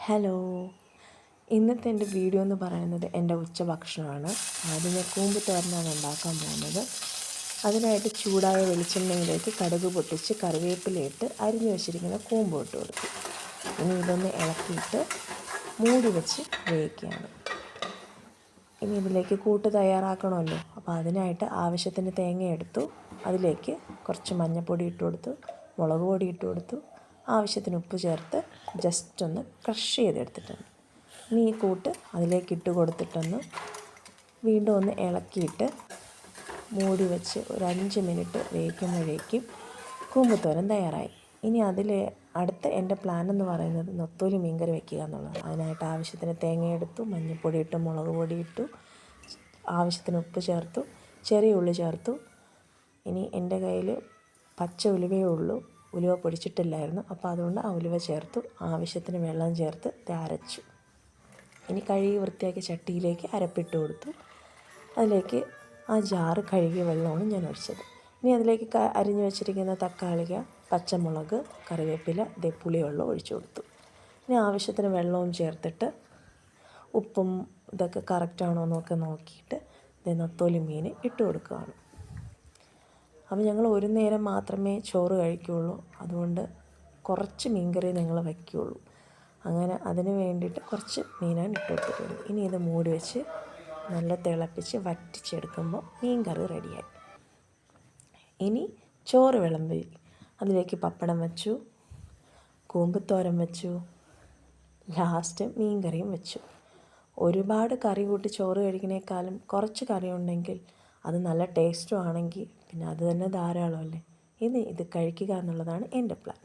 Hello, ഇന്നത്തെ എൻ്റെ video എന്ന് പറയുന്നത് എൻ്റെ ഉച്ചഭക്ഷണമാണ്. ആദ്യമേ കൂമ്പ് തോരനാണ് ഉണ്ടാക്കാൻ പോകുന്നത്. അതിനായിട്ട് ചൂടായ വെളിച്ചെണ്ണയിലേക്ക് കടുക് പൊട്ടിച്ച് കറിവേപ്പിലയിട്ട് അരിഞ്ഞു വെച്ചിരിക്കുന്ന കൂമ്പ് ഇട്ട് കൊടുത്തു. ഇനി ഇതൊന്ന് ഇളക്കിയിട്ട് മൂടി വെച്ച് വേവിക്കുകയാണ്. ഇനി ഇതിലേക്ക് കൂട്ട് തയ്യാറാക്കണമല്ലോ, അപ്പോൾ അതിനായിട്ട് ആവശ്യത്തിന് തേങ്ങ എടുത്തു. അതിലേക്ക് കുറച്ച് മഞ്ഞൾപ്പൊടി ഇട്ട് കൊടുത്തു, മുളക് പൊടി ഇട്ട് കൊടുത്തു, ആവശ്യത്തിന് ഉപ്പ് ചേർത്ത് ജസ്റ്റ് ഒന്ന് ക്രഷ് ചെയ്തെടുത്തിട്ടുണ്ട്. ഇനി ഈ കൂട്ട് അതിലേക്ക് ഇട്ട് കൊടുത്തിട്ടൊന്ന് വീണ്ടും ഒന്ന് ഇളക്കിയിട്ട് മൂടി വെച്ച് ഒരു 5 മിനിറ്റ് വേവിക്കുമ്പോഴേക്കും കൂമ്പുത്തോരൻ തയ്യാറായി. ഇനി അതിൽ അടുത്ത എൻ്റെ പ്ലാൻ എന്ന് പറയുന്നത് നൊത്തോലി മീൻകറി വയ്ക്കുക എന്നുള്ളതാണ്. അതിനായിട്ട് ആവശ്യത്തിന് തേങ്ങ എടുത്തു, മഞ്ഞൾപ്പൊടി ഇട്ടു, മുളക് പൊടി ഇട്ടു, ആവശ്യത്തിന് ഉപ്പ് ചേർത്തു, ചെറിയ ഉള്ളി ചേർത്തു. ഇനി എൻ്റെ കയ്യിൽ പച്ച ഉലുവയേ ഉള്ളൂ, ഉലുവ പൊടിച്ചിട്ടില്ലായിരുന്നു. അപ്പോൾ അതുകൊണ്ട് ആ ഉലുവ ചേർത്തു, ആവശ്യത്തിന് വെള്ളം ചേർത്ത് അരച്ചു. ഇനി കഴുകി വൃത്തിയാക്കിയ ചട്ടിയിലേക്ക് അരപ്പിട്ട് കൊടുത്തു. അതിലേക്ക് ആ ജാറ് കഴുകിയ വെള്ളമാണ് ഞാൻ ഒഴിച്ചത്. ഇനി അതിലേക്ക് അരിഞ്ഞു വെച്ചിരിക്കുന്ന തക്കാളിക, പച്ചമുളക്, കറിവേപ്പില, പുളിവെള്ളം ഒഴിച്ചു കൊടുത്തു. ഇനി ആവശ്യത്തിന് വെള്ളവും ചേർത്തിട്ട് ഉപ്പും ഇതൊക്കെ കറക്റ്റാണോ എന്നൊക്കെ നോക്കിയിട്ട് നൊത്തോലി മീൻ ഇട്ട് കൊടുക്കുകയാണ്. അപ്പോൾ ഞങ്ങൾ ഒരു നേരം മാത്രമേ ചോറ് കഴിക്കുകയുള്ളൂ, അതുകൊണ്ട് കുറച്ച് മീൻകറി ഞങ്ങൾ വയ്ക്കുകയുള്ളൂ. അങ്ങനെ അതിന് വേണ്ടിയിട്ട് കുറച്ച് മീനാണ് ഇട്ട് കൊടുത്തിട്ടുള്ളത്. ഇനി ഇത് മൂടി വെച്ച് നല്ല തിളപ്പിച്ച് വറ്റിച്ചെടുക്കുമ്പോൾ മീൻ കറി റെഡിയായി. ഇനി ചോറ് വിളമ്പി അതിലേക്ക് പപ്പടം വെച്ചു, കൂമ്പുത്തോരൻ വെച്ചു, ലാസ്റ്റ് മീൻ കറിയും വെച്ചു. ഒരുപാട് കറി കൂട്ടി ചോറ് കഴിക്കുന്നതിനേക്കാളും കുറച്ച് കറി ഉണ്ടെങ്കിൽ അത് നല്ല ടേസ്റ്റും ആണെങ്കിൽ പിന്നെ അത് തന്നെ ധാരാളമല്ലേ. ഇനി ഇത് കഴിക്കുക എന്നുള്ളതാണ് എൻ്റെ പ്ലാൻ.